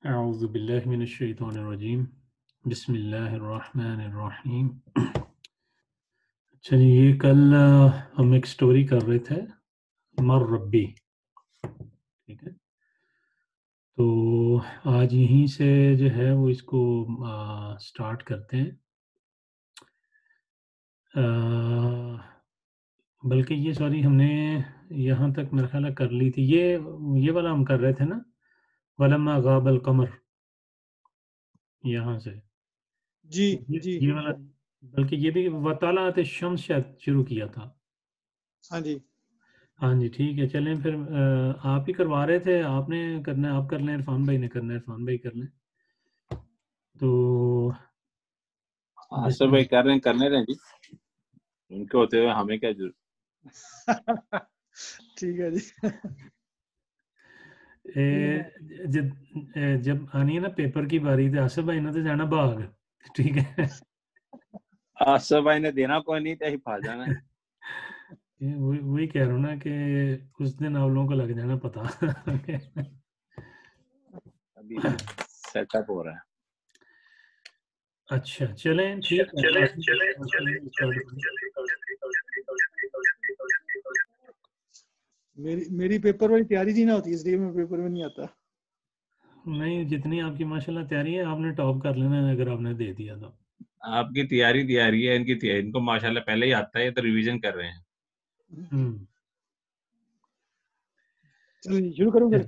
अऊज़ु बिल्लाहि मिनश्शैतानिर्रजीम बिस्मिल्लाहिर्रहमानिर्रहीम। चलिए, कल हम एक स्टोरी कर रहे थे, मर रब्बी। ठीक है, तो आज यहीं से जो है वो इसको स्टार्ट करते हैं। बल्कि ये सॉरी हमने यहाँ तक मेरा ख्याल है कर ली थी। ये वाला हम कर रहे थे ना, वलम्मा गाबल कमर, यहाँ से जी जी ये वाला। बल्कि ये भी वतालात शम्स शायद शुरू किया था। हाँ जी। हाँ जी, ठीक है। चलें फिर, आप ही करवा रहे थे, आपने करना है आप कर लें, इरफान भाई ने करना है इरफान भाई कर लें। तो आसर भाई कर रहे हैं, करने दें जी, उनके होते हुए हमें क्या जरूरत। ठीक है जी। जब आनी है ना पेपर की बारी, तो आसर भाई ने तो जाना भाग। ठीक है, आसर भाई ने देना कोई नहीं, तो भाग जाना है। वही कह रहा हूँ ना कि उस दिन आप लोगों को लग जाना पता। अभी सेटअप हो रहा है। अच्छा, चलें ठीक है। मेरी पेपर वाली तैयारी थी ना होती, इसलिए मैं पेपर में नहीं आता। नहीं, जितनी आपकी माशाल्लाह तैयारी है, आपने टॉप कर लेना है अगर आपने दे दिया तो। आपकी तैयारी है, इनको माशाल्लाह पहले ही आता है, ये तो रिवीजन कर रहे हैं। चलिए शुरू करूँ फिर।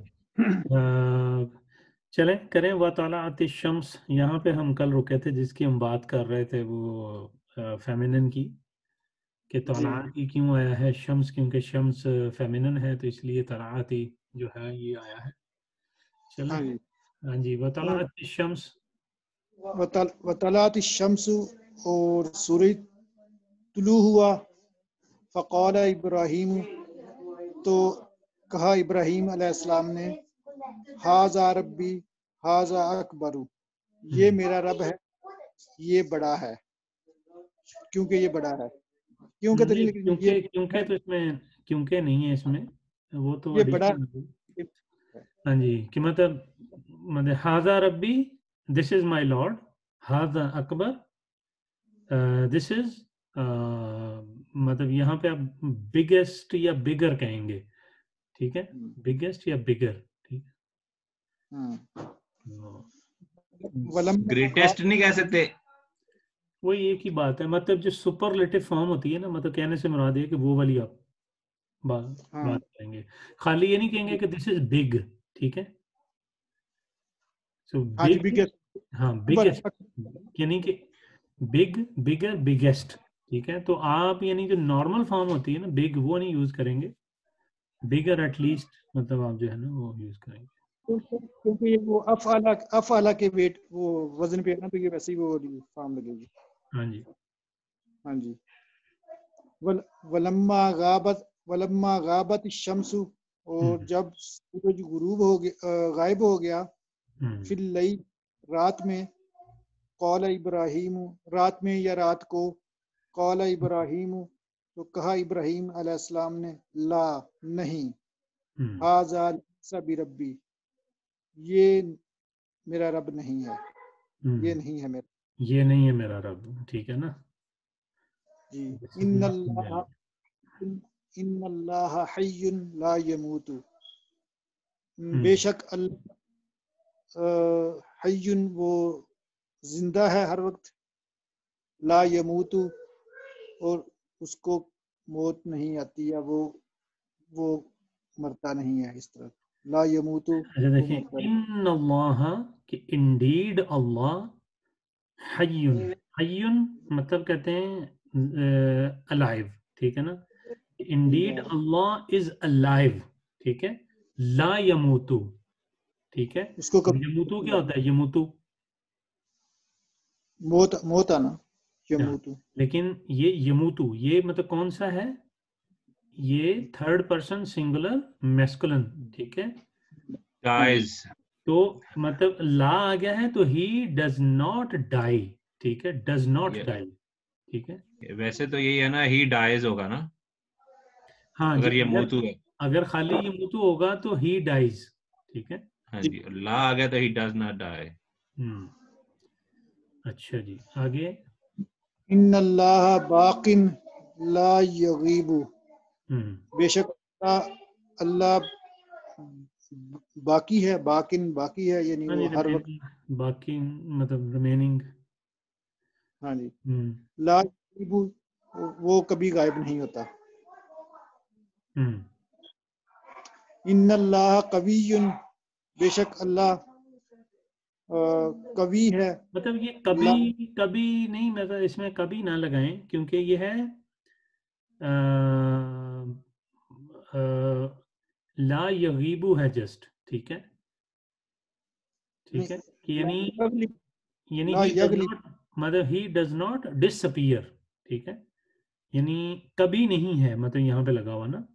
चलें करें। वतालात शम्स, यहाँ पे हम कल रुके थे, जिसकी हम बात कर रहे थे वो फेमिनिन की, कि तलाअती क्यों आया है शम्स, क्योंकि शम्स फेमिनिन है, तो इसलिए तलाअती जो है ये आया है। चलें, हाँ जी। हाँ जी, वतालात शम्स। वतलात शम्सु, और सूरज तुलू हुआ। फ़क़ाल इब्राहीम, तो कहा इब्राहीम अलैहिस्सलाम ने, हाज़ा रब्बी हाज़ा अकबरु, ये मेरा रब है, ये बड़ा है। क्योंकि ये बड़ा है, क्योंकि तो नहीं, लेकिन ये क्योंकि तो इसमें क्योंकि नहीं है इसमें, वो तो ये बड़ा एडिशनल। हाँ जी, कि मतलब हाजा रब्बी, दिस इज माय लॉर्ड, हाजा अकबर, दिस इज, मतलब यहाँ पे आप बिगेस्ट या बिगर कहेंगे। ठीक है, बिगेस्ट या बिगर। ठीक है, ग्रेटेस्ट नहीं कह सकते। वही एक ही बात है, मतलब जो सुपरलेटिव फॉर्म होती है ना, मतलब कहने से मुराद है कि वो वाली आप बात करेंगे। खाली ये नहीं कहेंगे कि दिस इज बिग। ठीक है, सो हाँ जी, बिग, बिगेस्ट। हाँ बिगेस्ट, यानी कि बिग, बिगर, बिगेस्ट। ठीक है, तो आप यानी जो नॉर्मल फॉर्म होती है ना बिग, वो नहीं यूज करेंगे, बिगर एटलीस्ट मतलब आप जो है ना वो यूज करेंगे, क्योंकि ये वो अफ़अला के वेट वो वजन पे है ना, तो ये वैसे ही वो फॉर्म लगेगी। हाँ जी। हाँ जी। वलम्मा गाबत शम्सु, और जब सूरज गुरूब हो गया, गायब हो गया, फिर लई, रात में, कौल इब्राहीम, रात में या रात को, कौल इब्राहीम, तो कहा इब्राहीम अलैहिस्सलाम ने, ला, नहीं, हाज़ा लैसा बिरब्बी, ये मेरा रब नहीं है, ये नहीं है मेरा, ये नहीं है मेरा रब। ठीक है ना जी। इन्नल्लाह, इन्नल्लाह हय्युन ला यमूतु, बेशक अल्लाह हय्युन, वो जिंदा है हर वक्त, ला यमूतु, और उसको मौत नहीं आती, या वो मरता नहीं है। इस तरह ला यमूतु, अच्छा वो देखिए, मरता नहीं। इन्नल्लाह, कि इंडीड अल्लाह, हय्युन, हय्युन मतलब कहते हैं अलाइव। ठीक है ना, इंडीड अल्लाह इज अलाइव। ठीक है, ला यमूतु। ठीक है, उसको और कब यमूतु क्या होता है? यमूतु, मौत आना, हाँ, यमूतु। लेकिन ये यमूतु ये मतलब कौन सा है? ये थर्ड पर्सन सिंगुलर मैस्कुलिन। ठीक है, गाइस, तो मतलब ला आ गया है, तो ही डज नॉट डाई। ठीक है, डज नॉट डाई। ठीक है, वैसे तो यही है ना, ही डाइज होगा ना, हाँ जी, अगर ये मुतु है। अगर खाली ये मुतु होगा तो ही डाइज। ठीक है, हाँ जी, ला आ गया तो ही डज नॉट डाई। अच्छा जी, आगे। इन्नल्लाह बाकिन ला यगीबु, बेशक अल्लाह बाकी है, बाकिन बाकी है, यानी वो हर वक्त, बाकी मतलब रिमेनिंग। हाँ जी। ला यगीबु, वो कभी गायब नहीं होता। इन्नल्लाह कवियुन, बेशक अल्लाह कवि है। मतलब ये कभी कभी नहीं, मतलब इसमें कभी ना लगाएं, क्योंकि ये है ला यगीबु है जस्ट, ठीक है, ठीक है, कि यानी ला ही डज यगलिब, नॉट, मतलब ही डज नॉट डिसअपीयर, ठीक है, यानी कभी नहीं है, मतलब यहाँ पे लगा हुआ ना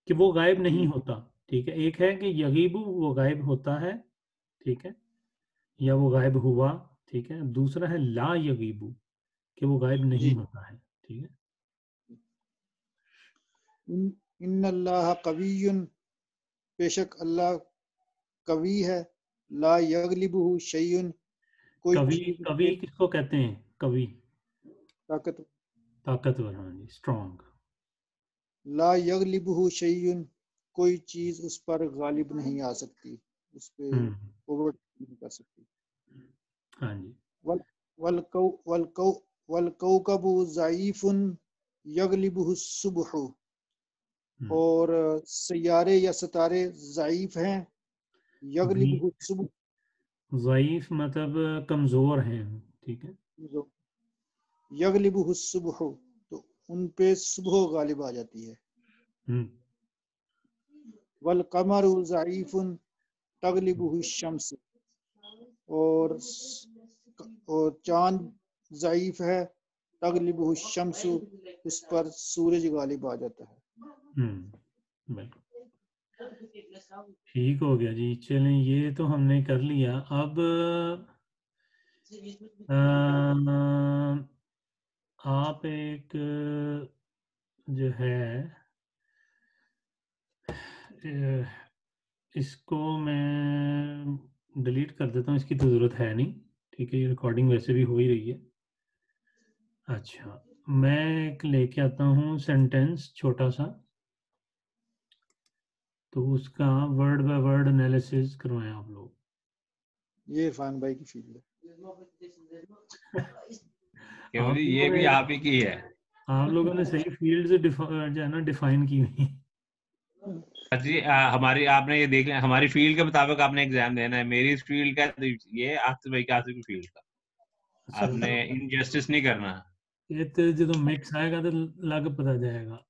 कि वो गायब नहीं होता, ठीक है। एक है कि यगीबु वो गायब होता है, ठीक है, या वो गायब हुआ, ठीक है। दूसरा है ला यगीबु कि वो गायब नहीं जी। होता है, ठीक है। इन्नल्लाह कवियुन, बेशक अल्लाह कवि है। ला यगलिबुहु शैयुन, कोई कवि, चीज कवि उसके किसको कहते हैं? कवि ताकत, ताकतवर, हाँ जी, स्ट्रॉन्ग। ला यगलिबुहु शैयुन, कोई चीज उस पर गालिब नहीं आ सकती, उस पे ओवर नहीं कर सकती। हाँ जी। वल वल कौ वल कौ वल कौकबु ज़ईफुन यगलिबुहु सुबहु, और सैयारे या सितारे ज़ईफ हैं, यगलिबुहु सुबह, ज़ईफ मतलब कमजोर हैं, ठीक है। जो यगलिबुहु सुबह, तो उन पे सुबह गालिब आ जाती है। वल कमरु ज़ईफुन तगलिबुहु शम्स, और चांद ज़ईफ है, तगलिबुहु शम्सु, उस पर सूरज गालिब आ जाता है। बिल्कुल ठीक हो गया जी। चलें, ये तो हमने कर लिया। अब आप एक जो है इसको मैं डिलीट कर देता हूँ, इसकी तो ज़रूरत है नहीं, ठीक है, ये रिकॉर्डिंग वैसे भी हो ही रही है। अच्छा, मैं एक लेके आता हूँ सेंटेंस छोटा सा, तो उसका वर्ड बाय वर्ड एनालिसिस करवाएं आप लोग। ये इरफान भाई की फील्ड है। ये भी आप ही की है। आप लोगों ने सही फील्ड से जो है ना डिफाइन की हुई। जी हमारी आपने ये देख लिया, हमारी फील्ड के मुताबिक आपने एग्जाम देना है। मेरी फील्ड का तो ये आसिफ भाई का, आसिफ की फील्ड का। आपने इनजस्टिस नहीं करना। ये तो जो मिक्स आएगा तो लग पता जाएगा।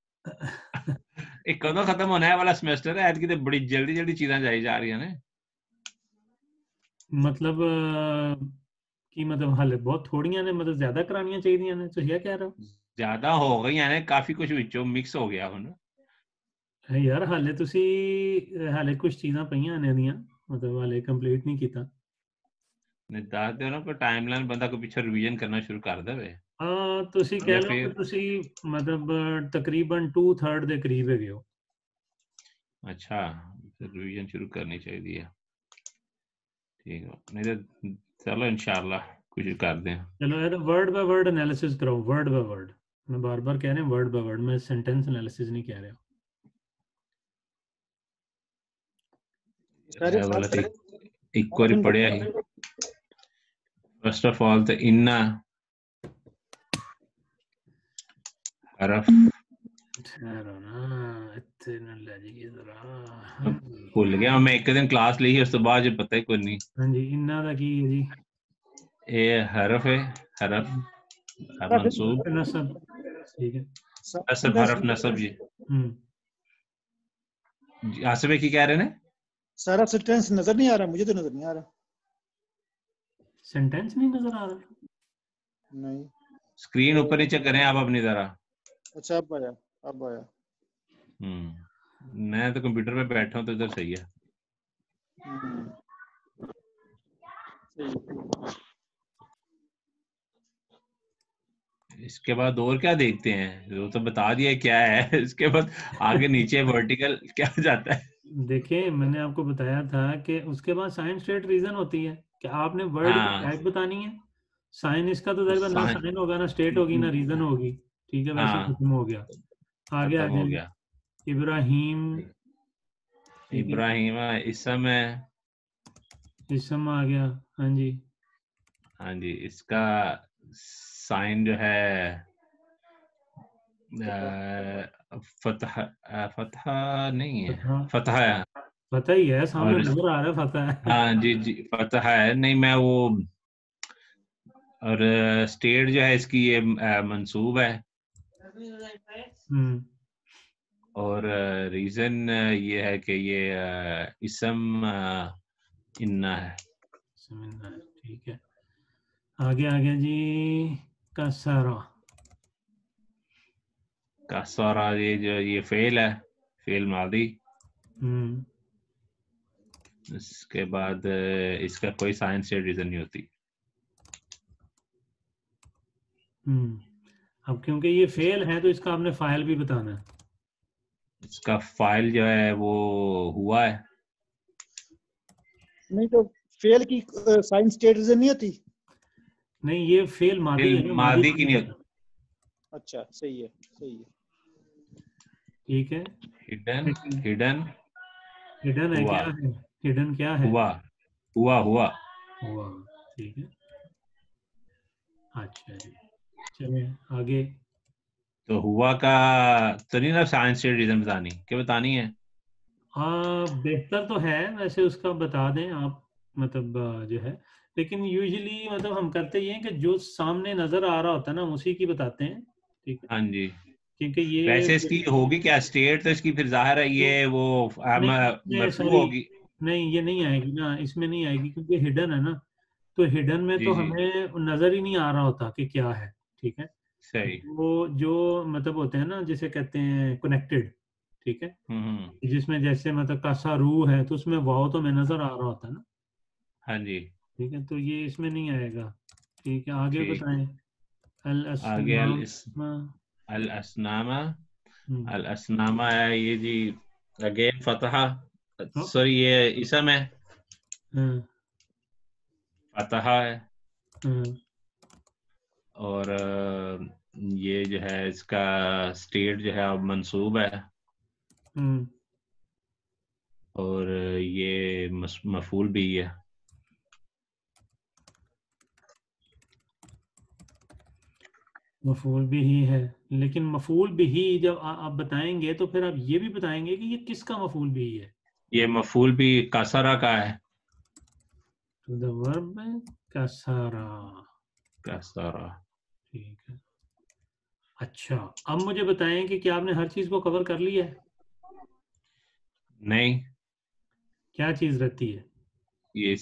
एक कदों खत्म होने वाला सेमेस्टर है, ऐतकी तो बड़ी जल्दी जल्दी चीजें जाई जा रही है ना। मतलब कि मतलब हाले बहुत थोड़ियां ने, मतलब ज्यादा करानियां चाहिए ने, तो ये कह रहा हूं ज्यादा हो गई यानी काफी कुछ विचों मिक्स हो गया हुन। यार हाले तुसी हाले कुछ चीज़ां पईयां ने दियां, मतलब हाले कंप्लीट नहीं कीता। दस दो ना, कोई टाइमलाइन बंदा को पीछे रिवीजन करना शुरू कर देवे। हाँ, तुसी कह लो कि तुसी मतलब तकरीबन 2/3 ਦੇ ਕਰੀਬ ਹੈਗੇ ਹੋ। अच्छा, रिवीजन शुरू करनी चाहिए है। ठीक है, नहीं तो चलो इंशाल्लाह कुछ कर दें। चलो यार, वर्ड बाय वर्ड एनालिसिस कराओ, वर्ड बाय वर्ड। मैं बार बार कह रहे हैं वर्ड बाय वर्ड, मैं सेंटेंस एनालिसिस नहीं कह रहा। वाला तो एक बार पढ़िया ही। फर्स्ट ऑफ ऑल तो इन्ना हरफ भूल गया मैं, एक दिन क्लास ली उस तो बाद जो पता ही कोई नहीं। हाँ जी, इन्ना दा की है जी? ये हरफ है, हरफ मंसूब नसब, ठीक है, नसब हरफ नसब जी। आसिफ भाई की कह रहे हैं? सारा सेंटेंस नजर नहीं आ रहा, मुझे तो नजर नहीं आ रहा। सेंटेंस नहीं नजर आ रहा? नहीं, स्क्रीन ऊपर नीचे करें आप अपनी जरा। अच्छा अब आया, अब आया। मैं तो कंप्यूटर पे बैठा हूँ तो इधर सही है। इसके बाद और क्या देखते हैं? वो तो बता दिया क्या है। इसके बाद आगे नीचे वर्टिकल क्या जाता है? देखिए मैंने आपको बताया था कि उसके बाद साइन स्टेट रीजन होती है कि आपने वर्ड की हाँ टाइप बतानी है। साइन इसका तो तकरीबन ना साइन, साइन होगा ना स्टेट होगी ना रीजन होगी। ठीक है, वैसे हाँ खत्म हो गया। आगे आ खत्म हो जाए। गया। इब्राहिम। ठीक है, इब्राहिम इस समय, इसम आ गया। हाँ जी। हाँ जी, इसका साइन जो है फतह, फतह नहीं है, फतह। फतह है। पता ही है, सामने और नजर आ रहा है फतह है। हाँ जी जी फतह है, नहीं मैं वो, और स्टेट जो है इसकी ये मंसूब है, हम्म। और रीजन ये है कि ये इसम इन्ना है। समझना है, ठीक है। आगे आ गया जी। कसरा। का सारा ये जो ये फेल है, फेल मादी। हम्म। इसके बाद इसका कोई साइंस से रीजन नहीं होती। अब क्योंकि ये फेल है तो इसका आपने फाइल भी बताना है। इसका फाइल जो है वो हुआ है। नहीं तो फेल की साइन स्टेट रीजन नहीं होती। नहीं, ये फेल मादी फेल है ना, मादी मादी की नहीं नहीं है। होती। अच्छा सही है, सही है। ठीक है। हिडन, हिडन हिडन है हुआ, क्या है? हिडन क्या है? हुआ, हुआ हुआ। हुआ। ठीक है। अच्छा जी, चलिए आगे। तो हुआ का तो नहीं ना साइंस से रीजन बतानी, क्या बतानी है? बेहतर तो है वैसे, उसका बता दें आप। मतलब जो है, लेकिन यूजुअली मतलब हम करते ये हैं कि जो सामने नजर आ रहा होता है ना उसी की बताते हैं। ठीक है, हाँ जी। क्योंकि ये वैसे इसकी होगी क्या स्टेट, तो इसकी फिर जाहिर है तो ये वो नहीं, इसमें मरफू सॉरी, होगी। नहीं ये नहीं आएगी ना, इसमें नहीं आएगी क्योंकि हिडन है ना। तो हिडन में जी तो जी हमें नजर ही नहीं आ रहा होता कि क्या है। ठीक है। सही। वो जो मतलब होते हैं ना, जिसे कहते हैं कनेक्टेड। ठीक है। हम्म। जिसमें जैसे मतलब कासा रू है तो उसमें वाव तो में नजर आ रहा होता है ना। हाँ जी। ठीक है, तो ये इसमें नहीं आएगा। ठीक है, आगे ठीक। बताएं। अल आगे असनाम। अल असनामा, हम्म। अल असनामा है ये जी, अगेन फतहा, हाँ, सॉरी ये इसम है, हाँ, फतहा है। हाँ, और ये जो है इसका स्टेट जो है अब मंसूब है। हम्म। और ये मफूल भी है। मफूल भी ही है। लेकिन मफूल भी ही जब आप बताएंगे तो फिर आप ये भी बताएंगे कि ये किसका मफूल भी ही है। ये मफूल भी कासरा का है। टू द वर्ब कसारा। कासरा। ठीक है। अच्छा, अब मुझे बताएं कि क्या आपने हर चीज को कवर कर लिया है? नहीं, क्या चीज रहती है? ये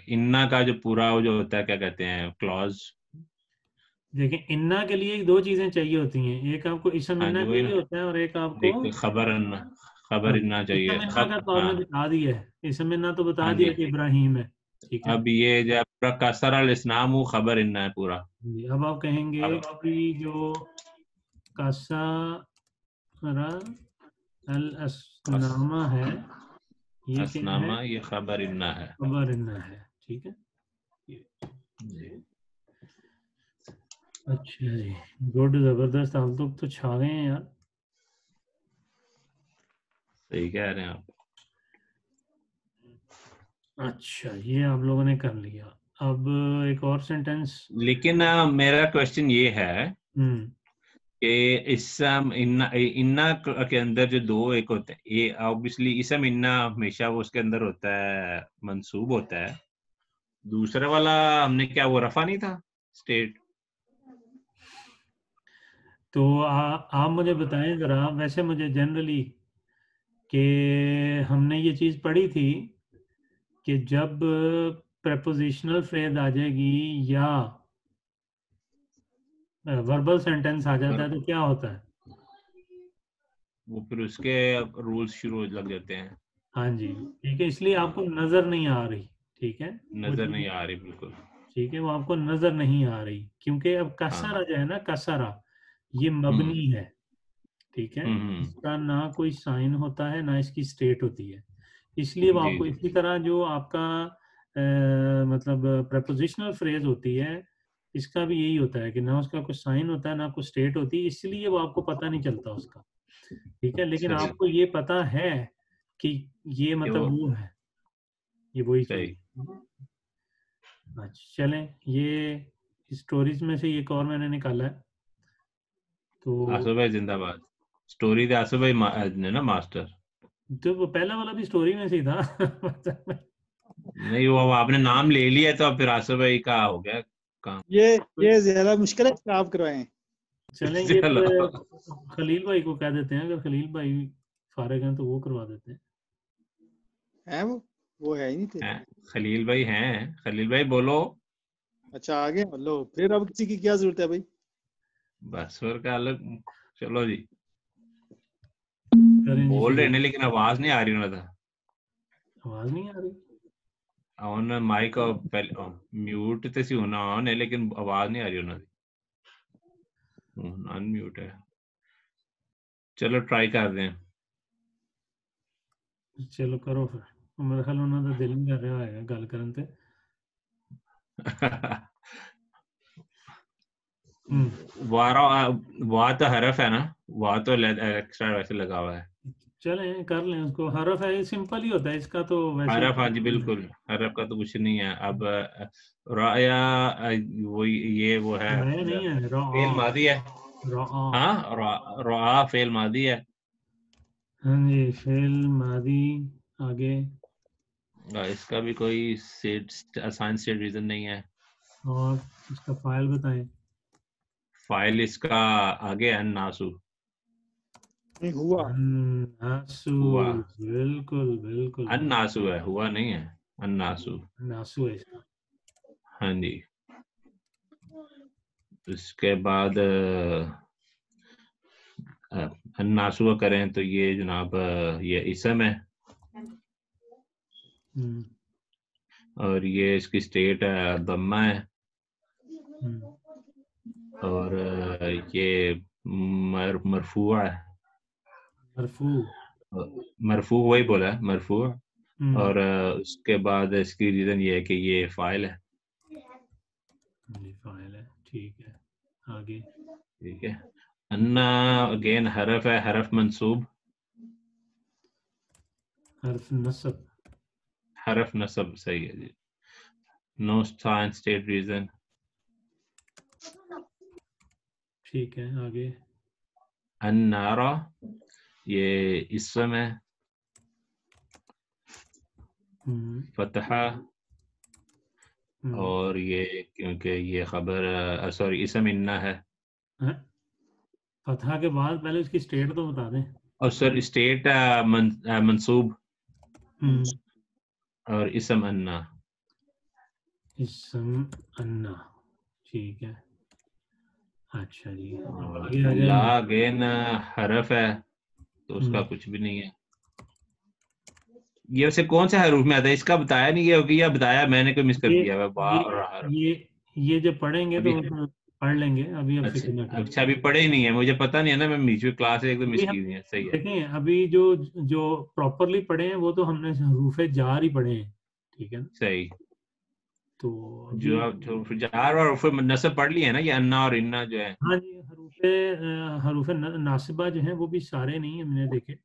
इन्ना का जो पूरा वो जो होता है क्या कहते हैं क्लॉज। देखिए, इन्ना के लिए दो चीजें चाहिए होती हैं, एक आपको इसम हाँ इन्ना जी वही ना, चाहिए होता है और एक आपको। देखते खबर इन्ना, हाँ, खबर इन्ना चाहिए इसम इन्ना का तो हाँ। आपने बता दिया है, इसम इन्ना तो बता हाँ दिया जी। कि इब्राहिम है। ठीक है अब ये जब पूरा कसर अल इस्लाम वो खबर इन्ना है पूरा। जी। अब आप कहेंगे अब कि जो कसरा अल कस असनामा है, ये क्या है? असनामा ये खबर इन्ना है। खबर इन्ना है। ठीक है। ये- जी अच्छा जी, गुड, जबरदस्त, आप लोग तो छा गए हैं यार। सही कह रहे हैं आप। अच्छा, ये आप लोगों ने कर लिया। अब एक और सेंटेंस। लेकिन मेरा क्वेश्चन ये है हम्म। कि इसम इन्ना, इन्ना के अंदर जो दो एक होते हैं, ये ऑब्वियसली इसम इन्ना हमेशा वो उसके अंदर होता है, मंसूब होता है। दूसरे वाला हमने क्या वो रफा नहीं था स्टेट? तो आप मुझे बताएं जरा, वैसे मुझे जनरली कि हमने ये चीज पढ़ी थी कि जब प्रपोजिशनल फ्रेज आ जाएगी या वर्बल सेंटेंस आ जाता है तो क्या होता है? वो फिर उसके रूल्स शुरू लग जाते हैं। हाँ जी। ठीक है, इसलिए आपको हाँ, नजर नहीं आ रही। ठीक है, वो नजर चीज। नहीं आ रही बिल्कुल। ठीक है, वो आपको नजर नहीं आ रही क्योंकि अब हाँ। कसरा जो है ना, कसरा, ये हम्म। मबनी है। ठीक है, इसका ना कोई साइन होता है ना इसकी स्टेट होती है, इसलिए वो आपको इसी तरह जो आपका मतलब प्रपोजिशनल फ्रेज होती है, इसका भी यही होता है कि ना उसका कोई साइन होता है ना कोई स्टेट होती है, इसलिए वो आपको पता नहीं चलता उसका। ठीक है, लेकिन आपको ये पता है कि ये मतलब वो है, ये वही चीज। अच्छा चलें, ये स्टोरीज में से एक और मैंने निकाला है। तो आसू भाई जिंदाबाद। स्टोरी दे आसू भाई ने ना मास्टर, तो वो पहला वाला भी स्टोरी में से ही था। नहीं वो आपने नाम ले लिया तो फिर आसू भाई का हो गया काम। ये ज्यादा मुश्किल है, आप करवाएं। चलें, ये खलील भाई को कह देते हैं, अगर खलील भाई फारिग हैं तो वो करवा देते हैं। है वो है ही नहीं थे। खलील भाई हैं, खलील भाई बोलो। अच्छा आगे लो, फिर अब किसी की क्या जरूरत है भाई। बस और का अलग, चलो जी करें जी, बोल रहे हैं लेकिन आवाज नहीं आ रही उन्हें। आवाज नहीं आ रही ऑन माइक म्यूट ते सी होना ऑन है लेकिन आवाज नहीं आ रही उन्हें, अनम्यूट है। चलो ट्राई कर दें। चलो करो फिर, मेरे ख्याल उन्होंने दिल नहीं कर रहा है गल करन ते। वाह तो हरफ है ना, वाह तो एक्स्ट्रा वैसे लगा हुआ है। चलें कर लें उसको, हरफ है, सिंपल ही होता है इसका तो वैसे। हरफ, हाँ जी बिल्कुल, हरफ का तो कुछ नहीं है। अब राया वो ये वो है, नहीं है, फेल मादी है। हाँ रा फेल मादी है। हाँ जी, फेल मादी। आगे इसका भी कोई आसान स्टेट रीजन नहीं है। और इसका फाइल बताएं। फाइल इसका आगे अन्नासु हुआ। अन्नासु, हुआ, बिल्कुल बिल्कुल, अन्नासु है, हुआ नहीं है, अन्नासु। नासु है इसका। हाँ जी। इसके बाद अन्नासु करें तो ये जनाब ये इसम है, और ये इसकी स्टेट है दम्मा है, और ये मरफू है, मरफू वही बोला है, मरफू। और उसके बाद इसकी रीजन ये है कि ये फाइल है। फाइल है, ठीक है। आगे ठीक है। अन्ना अगेन हरफ है, हरफ मंसूब, हर्फ नसब, हरफ नसब सही है जी। No sign state reason. ठीक है। आगे अन्नारा ये इसम है, फतहा, और ये क्योंकि ये खबर सॉरी इसम इन्ना है। फतहा के बाद पहले उसकी स्टेट तो बता दें। और सर स्टेट मंसूब, और इसम अन्ना, इसम अन्ना, ठीक है। अच्छा जी, ला अगेन हरफ है तो उसका कुछ भी नहीं है। ये वैसे कौन से हरूफ में आता है इसका बताया नहीं गया, कि या बताया मैंने कोई मिस कर दिया है। बा और हरफ ये जब पढ़ेंगे तो पढ़ लेंगे, अभी अब फिक्र ना करें। अच्छा अभी पढ़े ही नहीं है, मुझे पता नहीं है ना, मैं बीच में क्लास एकदम मिस की हुई है। सही है। देखें अभी जो प्रॉपरली पढ़े हैं वो तो हमने हरूफे जार ही पढ़े हैं, ठीक है ना। सही, तो जो जार और फिर नसब पढ़ लिया है ना, ये अन्ना और इन्ना जो है। हाँ जी, हरूफे नासिबा जो हैं वो भी सारे नहीं हमने देखे।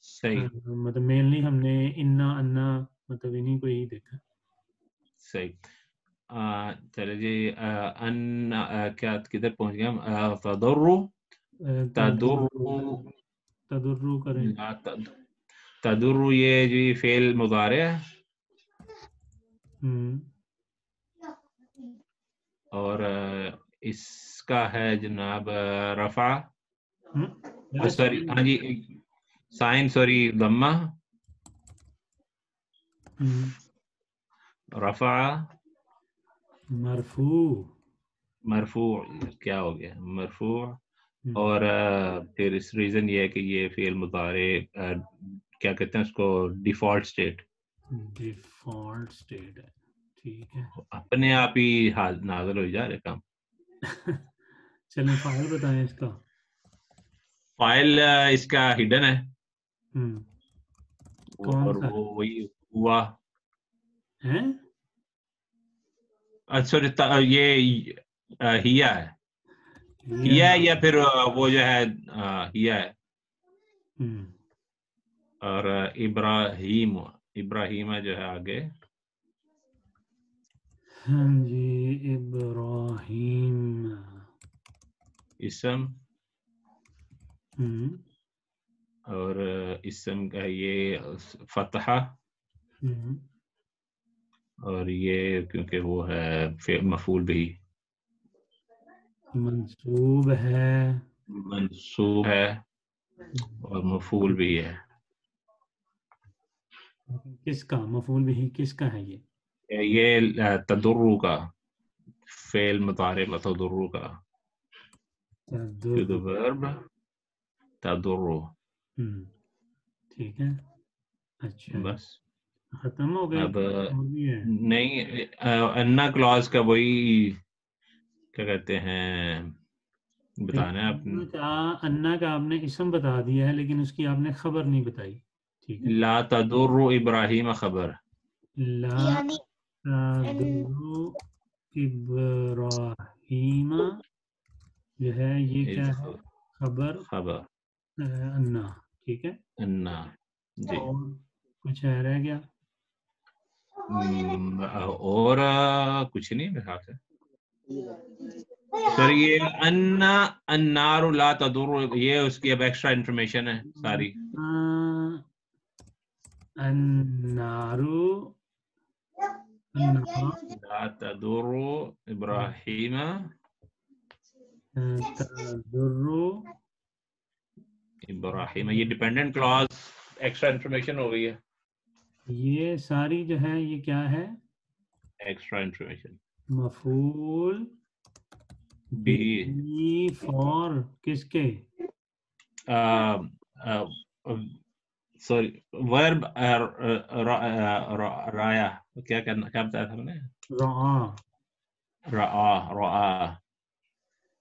सही, मतलब मेनली हमने इन्ना अन्ना मतलब इन्हीं को ही देखा। सही। चले जी, क्या किधर पहुंच गए हम? तदर्रु, तदर्रु, तदर्रु करें। तदर्रु ये जी फेल मुदारे है, और इसका है जनाब रफा, सॉरी हाँ जी साइन, सॉरी दम्मा, रफा, मरफू, मरफू, क्या हो गया मरफू। और फिर इस रीजन ये है कि ये फेल मुदारे क्या कहते हैं उसको, डिफॉल्ट स्टेट, डिफॉल्ट स्टेट है, ठीक है। अपने आप ही नाज़िल हो जा रहे काम। चलें फाइल बताएं इसका। फाइल इसका हिडन है। कौन और सा वो वही हुआ। है? सॉरी, ये हिया है। ये हिया है या फिर वो जो है हिया है। हम्म और इब्राहिम, इब्राहिम है जो है आगे। हाँ जी, इब्राहिम। इसम, हम्म और इसम का ये फतहा, हम्म और ये क्योंकि वो है मफूल भी, मंसूब है। मंसूब है और मफूल भी है। किसका मफूल बिही किसका है ये? ये तदुर्रु का, फेल मुतारिक तदुर्रु का, to the तदुर्रु। verb तदुर्रु। ठीक है। अच्छा जी, बस खत्म हो गई अब कि और भी है? नहीं, अन्ना क्लॉज का वही क्या कहते हैं बताना है आपने। अन्ना का आपने इसम बता दिया है, लेकिन उसकी आपने खबर नहीं बताई। ठीक है। ला तदुर्रु इब्राहिम खबर। ला तदुर्रु इब्राहिमा जो है ये क्या इज है? खबर खबर अन्ना। ठीक है। अन्ना जी। और कुछ है रह गया? और कुछ नहीं मेरे ख्याल से सर। ये अन्ना अन्नारु ला तदुर्रु, ये उसकी अब एक्स्ट्रा इन्फॉर्मेशन है सारी। अन्नारु अन्नार ला तदुर्रु इब्राहिम तदुर्रु। इब्राहिम, ये डिपेंडेंट क्लॉज एक्स्ट्रा इन्फॉर्मेशन हो गई है। ये सारी जो है ये क्या है? एक्स्ट्रा इन्फॉर्मेशन मफूल बी, बिही फॉर किसके? सॉरी, वर्ब राया, क्या करना, क्या बताया था मैंने? रआ। रआ, रआ।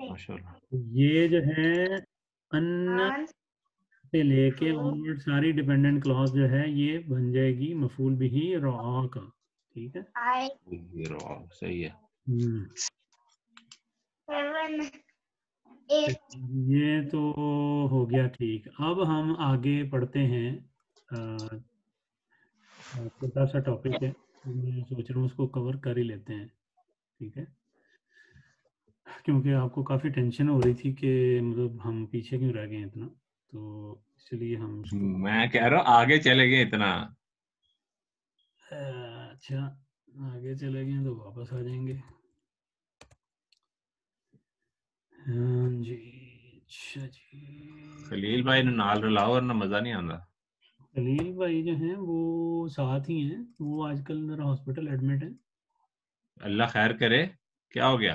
माशाल्लाह। ये जो है अन्ना से लेके ऑनवर्ड सारी डिपेंडेंट क्लॉज जो है ये बन जाएगी मफूल बिही रआ का। ठीक है। ये रआ सही है। ये तो हो गया। ठीक, अब हम आगे पढ़ते हैं। छोटा सा टॉपिक है, मैं सोच रहा हूँ उसको कवर कर ही लेते हैं। ठीक है, क्योंकि आपको काफ़ी टेंशन हो रही थी कि मतलब हम पीछे क्यों रह गए इतना, तो इसलिए हम उसको मैं कह रहा हूँ आगे चले गए इतना। अच्छा, आगे चले गए तो वापस आ जाएंगे। हाँ जी। अच्छा जी, खलील भाई ने नाल रलाओ और ना मजा नहीं आता। खलील भाई जो हैं वो साथ ही हैं, वो आजकल जरा हॉस्पिटल एडमिट है। अल्लाह खैर करे, क्या हो गया?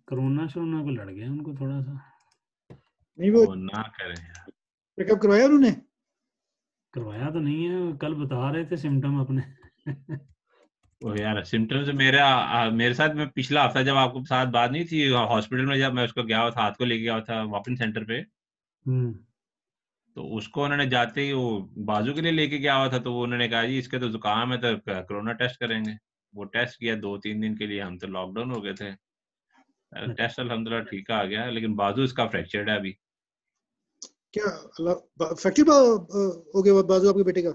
कोरोना शोरोना को लड़ गया उनको थोड़ा सा। नहीं वो वो ना करे। चेकअप करवाया उन्होंने? करवाया तो नहीं है, कल बता रहे थे सिम्टम अपने। वो यार सिम्टम्स मेरे साथ में पिछला हफ्ता जब आपको साथ बात नहीं थी हॉस्पिटल में, जब मैं उसको गया हुआ था, हाथ को लेके गया हुआ था वॉकिंग सेंटर पे, तो उसको उन्होंने जाते ही वो बाजू के लिए लेके गया हुआ था, तो वो उन्होंने कहा जी इसके तो जुकाम है तो कोरोना टेस्ट करेंगे। वो टेस्ट किया 2-3 दिन के लिए, हम तो लॉकडाउन हो गए थे। टेस्ट अल्हम्दुलिल्लाह ठीक आ गया, लेकिन बाजू इसका फ्रैक्चर्ड है अभी। क्या फ्रैक्चर हो गया बाजू आपके बेटे का?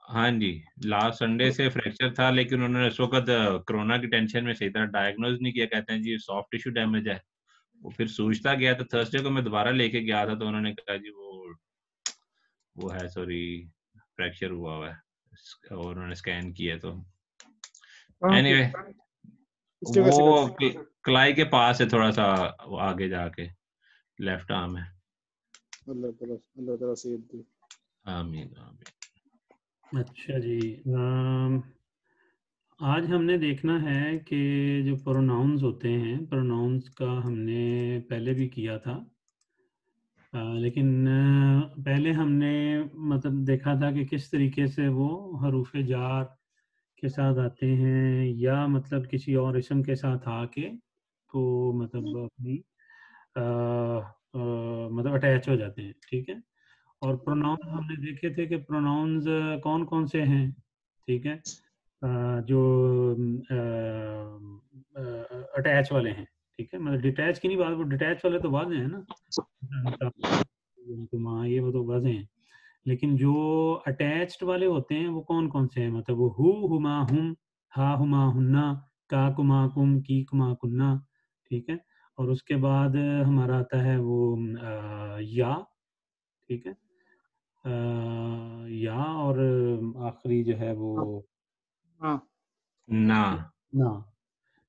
हाँ जी, लास्ट संडे से फ्रैक्चर था, लेकिन उन्होंने उस वक्त कोरोना की टेंशन में सही तरह डायग्नोज नहीं किया। कहते हैं जी सॉफ्ट टिश्यू डैमेज है। वो फिर सूझता गया, तो थर्सडे को मैं दोबारा लेके गया था, तो उन्होंने कहा जी वो है सॉरी फ्रैक्चर हुआ है, और उन्होंने स्कैन किया तो एनीवे इस जगह वो से लगा। कलाई के पास है थोड़ा सा, वो आगे जाके लेफ्ट आर्म है। अल्लाह ताला सेहत दे। आमीन आमीन। अच्छा जी, आज हमने देखना है कि जो प्रोनाउंस होते हैं, प्रोनाउंस का हमने पहले भी किया था। लेकिन पहले हमने मतलब देखा था कि किस तरीके से वो हरूफ जार के साथ आते हैं या मतलब किसी और इसम के साथ आके तो मतलब अपनी मतलब अटैच हो जाते हैं, ठीक है। और प्रोनाउन हमने देखे थे कि प्रोनाउंस कौन कौन से हैं, ठीक है, जो अटैच वाले हैं, ठीक है। मतलब डिटैच की नहीं बात, वो डिटैच वाले तो वाज़ेह हैं ना, तुम ये वो तो वाज़ेह हैं, लेकिन जो अटैच्ड वाले होते हैं वो कौन कौन से हैं, मतलब वो हु हुमा हुम, हा हुमा हुन्ना, का कुमा कुम, की कुमा कुन्ना, ठीक है। और उसके बाद हमारा आता है वो या, ठीक है, या, और आखिरी जो है वो हाँ ना। ना,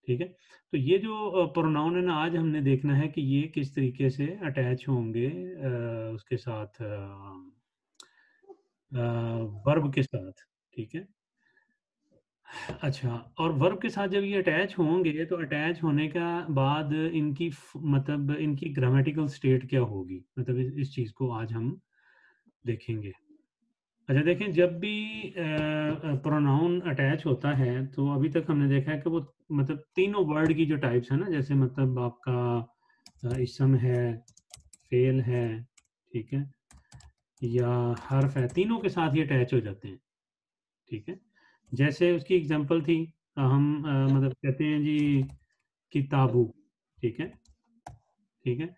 ठीक है। तो ये जो प्रोनाउन है ना, आज हमने देखना है कि ये किस तरीके से अटैच होंगे उसके साथ, वर्ब के साथ, ठीक है। अच्छा, और वर्ब के साथ जब ये अटैच होंगे तो अटैच होने का बाद इनकी मतलब इनकी ग्रामेटिकल स्टेट क्या होगी, मतलब इस चीज़ को आज हम देखेंगे। अच्छा देखें, जब भी प्रोनाउन अटैच होता है तो अभी तक हमने देखा है कि वो मतलब तीनों वर्ड की जो टाइप्स है ना, जैसे मतलब आपका इसम है, फेल है, ठीक है, या हर्फ है, तीनों के साथ ये अटैच हो जाते हैं, ठीक है। जैसे उसकी एग्जांपल थी, हम मतलब कहते हैं जी किताबू, ठीक है, ठीक है।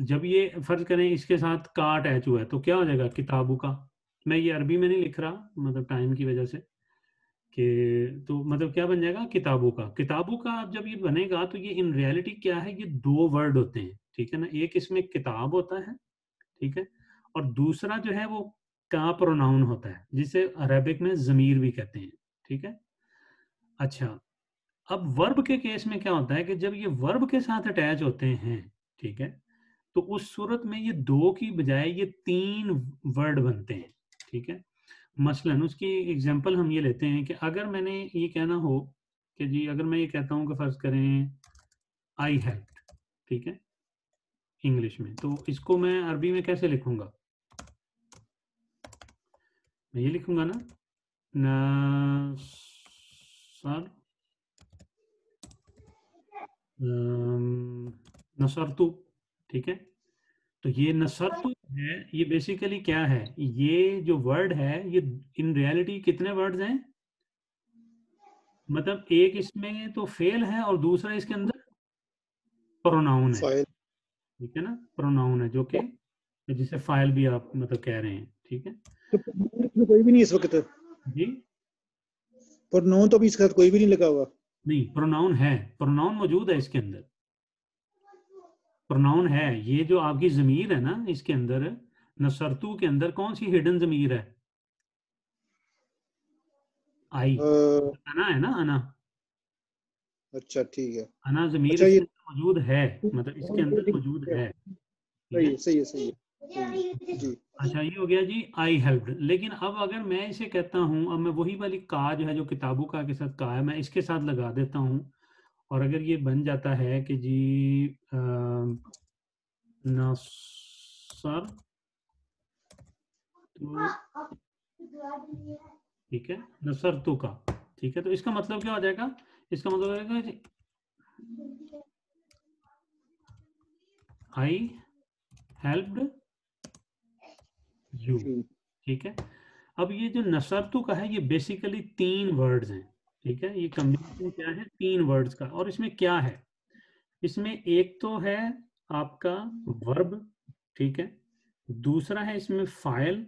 जब ये फर्ज करें इसके साथ का अटैच हुआ है तो क्या हो जाएगा, किताबू का। मैं ये अरबी में नहीं लिख रहा, मतलब टाइम की वजह से, कि तो मतलब क्या बन जाएगा, किताबों का। किताबों का अब जब ये बनेगा तो ये इन रियलिटी क्या है, ये दो वर्ड होते हैं, ठीक है ना। एक इसमें किताब होता है, ठीक है, और दूसरा जो है वो का प्रोनाउन होता है, जिसे अरेबिक में ज़मीर भी कहते हैं, ठीक है। अच्छा, अब वर्ब के केस में क्या होता है कि जब ये वर्ब के साथ अटैच होते हैं, ठीक है, तो उस सूरत में ये दो की बजाय ये तीन वर्ड बनते हैं, ठीक है। मसलन उसकी एग्जांपल हम ये लेते हैं कि अगर मैंने ये कहना हो कि जी, अगर मैं ये कहता हूँ कि फर्ज करें आई हेल्प, ठीक है, इंग्लिश में, तो इसको मैं अरबी में कैसे लिखूंगा, मैं ये लिखूंगा ना, नसर नसरतु, ठीक है। तो ये नसरतु है, ये बेसिकली क्या है, ये जो वर्ड है ये इन रियलिटी कितने वर्ड्स हैं, मतलब एक इसमें तो फेल है और दूसरा इसके अंदर प्रोनाउन है, फाइल। ठीक है ना, प्रोनाउन है जो कि जिसे फाइल भी आप मतलब कह रहे हैं, ठीक है तो pronoun इसमें कोई भी नहीं इस वक्त, जी। प्रोनाउन तो अभी इसके साथ कोई भी नहीं लगा हुआ। नहीं, प्रोनाउन है, प्रोनाउन मौजूद है इसके अंदर, प्रोनाउन है। ये जो आपकी जमीर है ना इसके अंदर, नसरतू के अंदर कौन सी हिडन जमीर है, आई, अना है ना, अना, अच्छा ठीक है। अना जमीर अच्छा इसके ये अंदर मौजूद है, मतलब इसके अंदर ठीक मौजूद है, है, ठीक सही है। है सही है सही है सही है। जी अच्छा, ये हो गया जी आई हेल्प। लेकिन अब अगर मैं इसे कहता हूँ, अब मैं वही वाली का जो है, जो किताबों का के साथ का है, मैं इसके साथ लगा देता हूँ, और अगर ये बन जाता है कि जी नसर, तो ठीक है, नसर तो का, ठीक है। तो इसका मतलब क्या हो जाएगा, इसका मतलब हो जाएगा जी आई हेल्प्ड यू, जी ठीक है। अब ये जो नसरतु का है ये बेसिकली तीन वर्ड्स हैं, ठीक है। ये कम्बिनेशन क्या है, तीन वर्ड्स का। और इसमें क्या है, इसमें एक तो है आपका वर्ब, ठीक है, दूसरा है इसमें फाइल,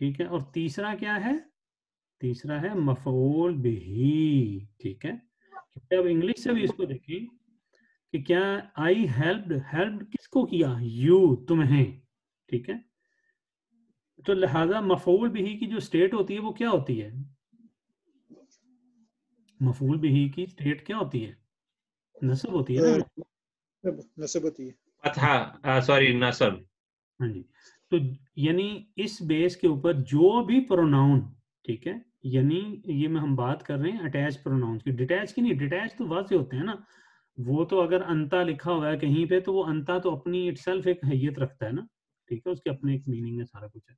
ठीक है, और तीसरा क्या है, तीसरा है मफऊल बिही, ठीक है। अब इंग्लिश से भी इसको देखिए कि क्या आई हेल्प्ड, हेल्प किसको किया, यू, तुम्हें, ठीक है। तो लिहाजा मफऊल बिही की जो स्टेट होती है वो क्या होती है, मफऊल बिही की स्टेट क्या होती है, नस्ब होती है ना। नस्ब होती है। फतहा, सॉरी, नसब। हाँ जी। तो यानी इस बेस के ऊपर जो भी प्रोनाउन, ठीक है, यानी ये में हम बात कर रहे हैं अटैच प्रोनाउन की, डिटैच की नहीं। डिटैच तो वाज़ेह होते हैं ना, वो तो अगर अंता लिखा हुआ है कहीं पे तो वो अंता तो अपनी इटसेल्फ एक हैयत रखता है ना, ठीक है, उसके अपने एक मीनिंग है, सारा कुछ है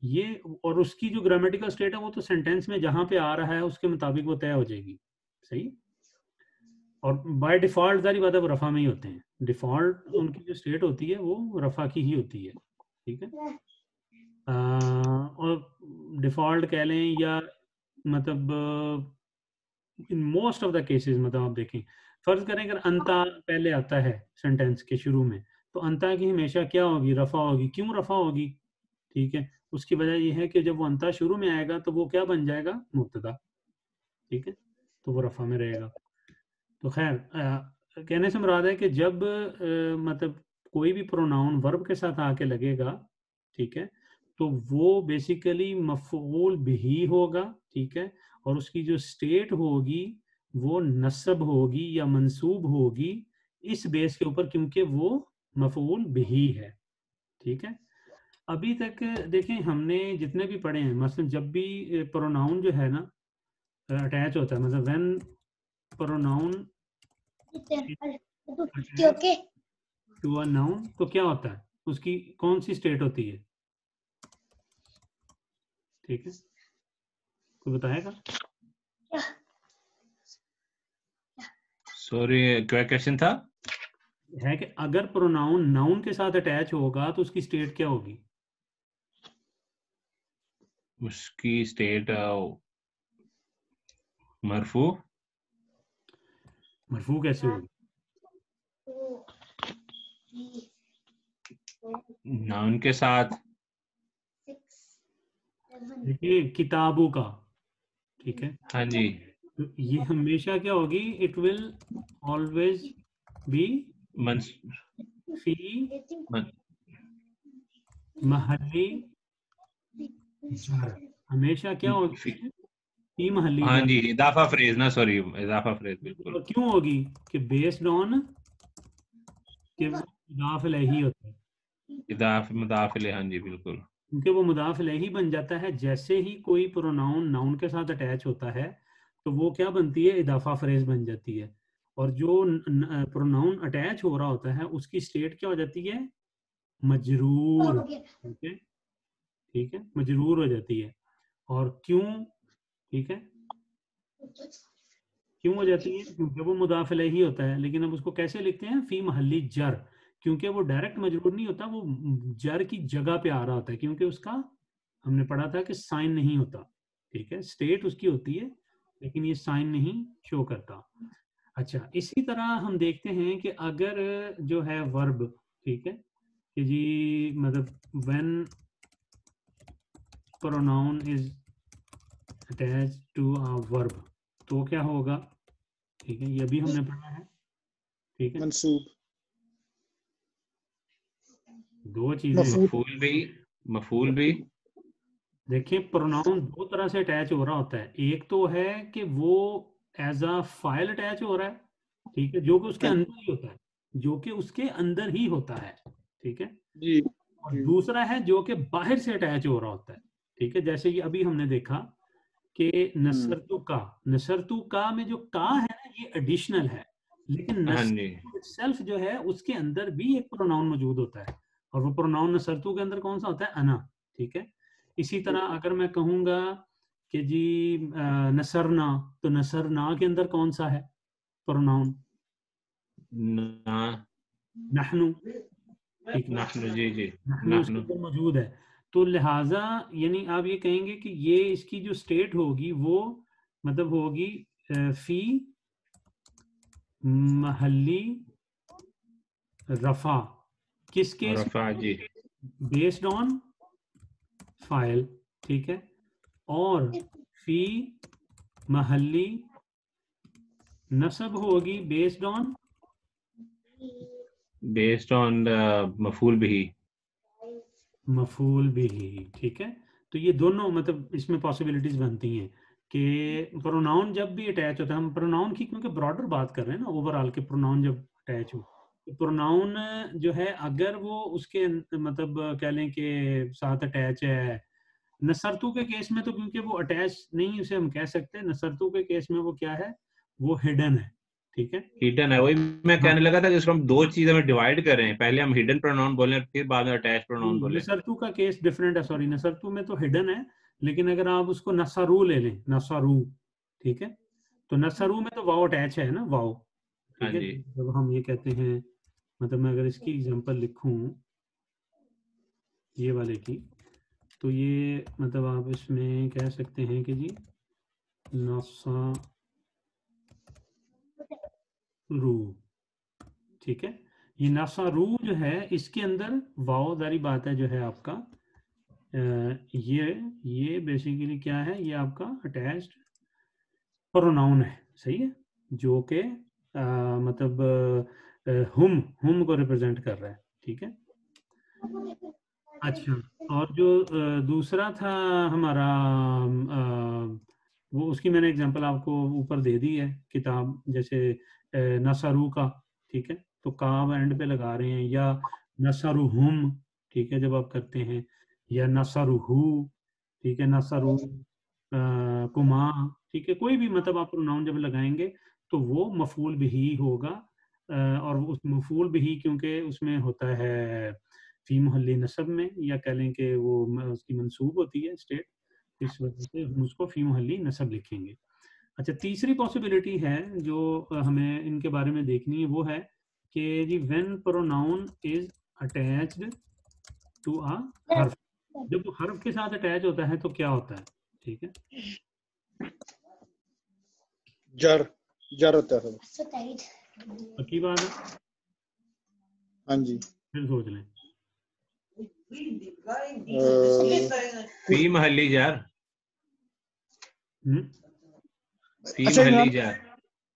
ये। और उसकी जो ग्रामेटिकल स्टेट है वो तो सेंटेंस में जहां पे आ रहा है उसके मुताबिक वो तय हो जाएगी, सही। और बाय डिफॉल्ट सारी बातें वो रफा में ही होते हैं, डिफॉल्ट उनकी जो स्टेट होती है वो रफा की ही होती है, ठीक है। और डिफॉल्ट कह लें या मतलब in most of the cases, मतलब आप देखें, फर्ज करें अगर अंता पहले आता है सेंटेंस के शुरू में, तो अंता की हमेशा क्या होगी, रफा होगी। क्यों रफा होगी, ठीक है, उसकी वजह यह है कि जब वो अंता शुरू में आएगा तो वो क्या बन जाएगा, मुब्तदा, ठीक है, तो वो रफा में रहेगा। तो खैर कहने से मुराद है कि जब मतलब कोई भी प्रोनाउन वर्ब के साथ आके लगेगा, ठीक है, तो वो बेसिकली मफऊल बिही होगा, ठीक है, और उसकी जो स्टेट होगी वो नस्ब होगी या मंसूब होगी इस बेस के ऊपर, क्योंकि वो मफऊल बिही है, ठीक है। अभी तक देखें हमने जितने भी पढ़े हैं, मसलन जब भी प्रोनाउन जो है ना अटैच होता है, मतलब when pronoun to a noun, तो क्या होता है, उसकी कौन सी स्टेट होती है, ठीक है, कोई बताएगा? सॉरी, क्या क्वेश्चन था? है कि अगर प्रोनाउन नाउन के साथ अटैच होगा तो उसकी स्टेट क्या होगी? उसकी स्टेट मरफू। मरफू कैसे होगी? नाउन के साथ। देखिए किताबों का, ठीक है, हाँ जी। तो ये हमेशा क्या होगी, इट विल ऑलवेज बी मंस फी मन, महली जर, हमेशा क्या होगी, फी महली हाँ जर। जी, इजाफा फ्रेज ना, सॉरी, इजाफा फ्रेज, बिल्कुल। और क्यों होगी कि बेस्ड ऑन कि वो मुदाफ इलैही होता है, इजाफ मुदाफिल, हाँ जी, बिल्कुल। क्योंकि वो मुदाफ इलैही बन जाता है जैसे ही कोई प्रोनाउन नाउन के साथ अटैच होता है, तो वो क्या बनती है, इदाफा फ्रेज बन जाती है। और जो प्रोनाउन अटैच हो रहा होता है उसकी स्टेट क्या हो जाती है, मजरूर, ठीक है, ठीक है, मजरूर हो जाती है। और क्यों, ठीक है, क्यों हो जाती है, क्योंकि वो मुदाफ इलैही होता है। लेकिन अब उसको कैसे लिखते हैं, फी महल्ली जर, क्योंकि वो डायरेक्ट मजरूर नहीं होता, वो जर की जगह पे आ रहा होता है, क्योंकि उसका हमने पढ़ा था कि साइन नहीं होता, ठीक है, स्टेट उसकी होती है लेकिन ये साइन नहीं शो करता। अच्छा, इसी तरह हम देखते हैं कि अगर जो है वर्ब, ठीक है, कि जी मतलब when pronoun is attached to a verb, तो क्या होगा, ठीक है, ये भी हमने पढ़ा है, ठीक है, मंसूब, दो चीजें हैं। मफूल भी। देखिए प्रोनाउन दो तरह से अटैच हो रहा होता है, एक तो है कि वो एज अ फाइल अटैच हो रहा है, ठीक है, जो कि उसके अंदर ही होता है, जो कि उसके अंदर ही होता है, ठीक है। जी और दूसरा है जो कि बाहर से अटैच हो रहा होता है, ठीक है, जैसे कि अभी हमने देखा कि नसरतु का में जो का है ना ये एडिशनल है, लेकिन हाँ जी, नसरतु itself जो है उसके अंदर भी एक प्रोनाउन मौजूद होता है, और वो प्रोनाउन नसरतु के अंदर कौन सा होता है, अना, ठीक है। इसी तरह अगर मैं कहूंगा कि जी नसरना, तो नसरना के अंदर कौन सा है प्रोनाउन, ना, नहनु, ठीक है, नहनु, जी जी, नहनु उसके नहनु। अंदर मौजूद है। तो लिहाजा यानी आप ये कहेंगे कि ये इसकी जो स्टेट होगी वो मतलब होगी फी महली रफा, किस केस में, रफा जी। बेस्ड ऑन फाइल, ठीक है, और फी महली नसब होगी बेस्ड ऑन बेस्ड ऑन मफूल भी। मफूल बिही, ठीक है। तो ये दोनों मतलब इसमें पॉसिबिलिटीज बनती हैं कि प्रोनाउन जब भी अटैच होता है, हम प्रोनाउन की क्योंकि ब्रॉडर बात कर रहे हैं ना, ओवरऑल के प्रोनाउन जब अटैच हो, तो प्रोनाउन जो है अगर वो उसके मतलब कह लें कि साथ अटैच है, नसरतु के केस में तो क्योंकि वो अटैच नहीं उसे हम कह सकते, नसरतु के केस में वो क्या है, वो हिडन है, ठीक है, हिडन है, वही मैं कहने लगा था कि इसको हम दो चीजों में डिवाइड कर रहे हैं, पहले हम हिडन प्रोनाउन बोले फिर बाद में अटैच प्रोनाउन बोले। नसरतु का केस डिफरेंट है, सॉरी, नसरतु में तो हिडन है, लेकिन अगर आप उसको नसरू ले लें, नसरू, ठीक है, तो नसरू में तो वाव अटैच है ना, वाव, ठीक है। जब हम ये कहते हैं, मतलब मैं अगर इसकी एग्जांपल लिखूं ये वाले की, तो ये मतलब आप इसमें कह सकते हैं कि जी नसरू, ठीक है। ये नसरू जो है इसके अंदर वावदारी बात है जो है आपका, ये बेसिकली क्या है, ये आपका अटैच्ड प्रोनाउन है, सही है, जो कि मतलब हुम को रिप्रेजेंट कर रहा है, ठीक है। अच्छा, और जो दूसरा था हमारा, वो उसकी मैंने एग्जांपल आपको ऊपर दे दी है किताब, जैसे नसरू का, ठीक है, तो काब एंड पे लगा रहे हैं, या नसरुहुम, ठीक है, जब आप करते हैं, या नसरुहु, ठीक है, नसरु कुमा, ठीक है, कोई भी मतलब आप प्रोनाउन जब लगाएंगे तो वो मफूल बिही होगा, और उस मफूल बिही क्योंकि उसमें होता है फी मुहल्ली नसब में, या कह लें कि वो उसकी मंसूब होती है स्टेट, इस वजह से हम उसको फी मुहल्ली नसब लिखेंगे। अच्छा, तीसरी पॉसिबिलिटी है जो हमें इनके बारे में देखनी है, वो है कि जी when pronoun is attached to a हर्फ, जब वो हर्फ के साथ अटैच होता है तो क्या होता है, ठीक है, जर होता है। पक्की बात है, हाँ जी, फिर सोच लें। फी महली जार, फी अच्छा, महली जार,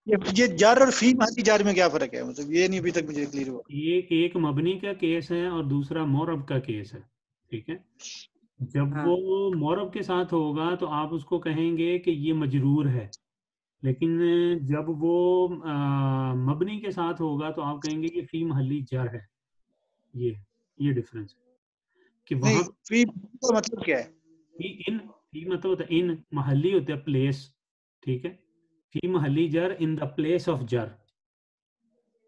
ये जर और फी महली जार में क्या फर्क है, मतलब ये नहीं अभी तक मुझे क्लियर हुआ। ये एक मबनी का केस है और दूसरा मोरब का केस है, ठीक है। जब हाँ। वो मोरब के साथ होगा तो आप उसको कहेंगे कि ये मजरूर है, लेकिन जब वो मबनी के साथ होगा तो आप कहेंगे कि फी महली जर है। ये डिफरेंस है कि नहीं, वहां फी का मतलब क्या है? फी मतलब होता है इन, महली होता है प्लेस, ठीक है, फी महली जर इन द प्लेस ऑफ जर,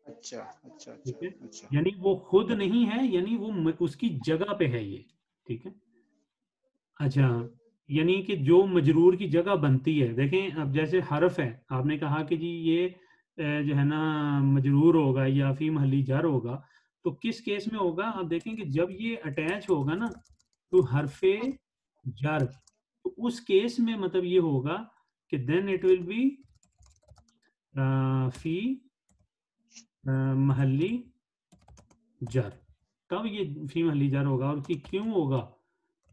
अच्छा अच्छा अच्छा ठीक है, अच्छा। यानी वो खुद नहीं है, यानी वो उसकी जगह पे है ये, ठीक है। अच्छा, यानी कि जो मजरूर की जगह बनती है, देखें अब जैसे हरफ है, आपने कहा कि जी ये जो है ना मजरूर होगा या फी महली जर होगा, तो किस केस में होगा, आप देखें कि जब ये अटैच होगा ना तो हरफे जर, तो उस केस में मतलब ये होगा कि देन इट विल बी फी महली जर, तब ये फी महली जर होगा, और कि क्यों होगा,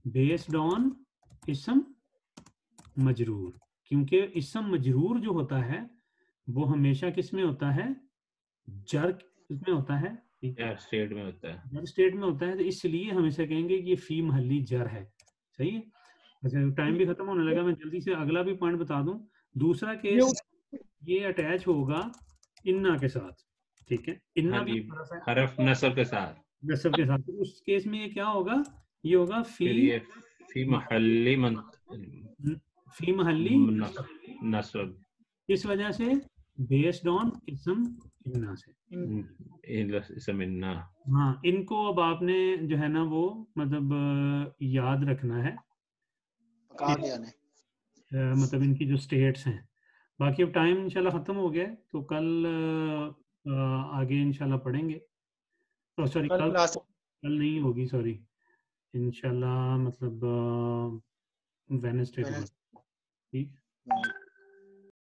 बेस्ड ऑन इसम मजरूर, क्योंकि इसम मजरूर जो होता है वो हमेशा किस में होता है, जर किसमें होता है, यार स्टेट में होता है, जर स्टेट में होता है, तो इसलिए हमेशा कहेंगे कि ये फी महली जर है, सही है। अच्छा, टाइम भी खत्म होने लगा, मैं जल्दी से अगला भी पॉइंट बता दूं। दूसरा केस ये अटैच होगा इन्ना के साथ, ठीक है, इन्ना हाँ भी जी, हरफ है, हरफ नसब के साथ, नसब के साथ, तो उस केस में ये क्या होगा, ये होगा फिर ये फी महली फी महली नसब, इस वजह से बेस्ड ऑन इसम इन्ना से, इसम इन्ना। हाँ, इनको अब आपने जो है ना वो मतलब याद रखना है, मतलब इनकी जो स्टेट्स हैं। बाकी अब टाइम इंशाल्लाह ख़त्म हो गया है, तो कल आगे इंशाल्लाह पढ़ेंगे, तो सॉरी कल नहीं होगी, सॉरी, इंशाल्लाह मतलब वेडनेसडे को, ठीक।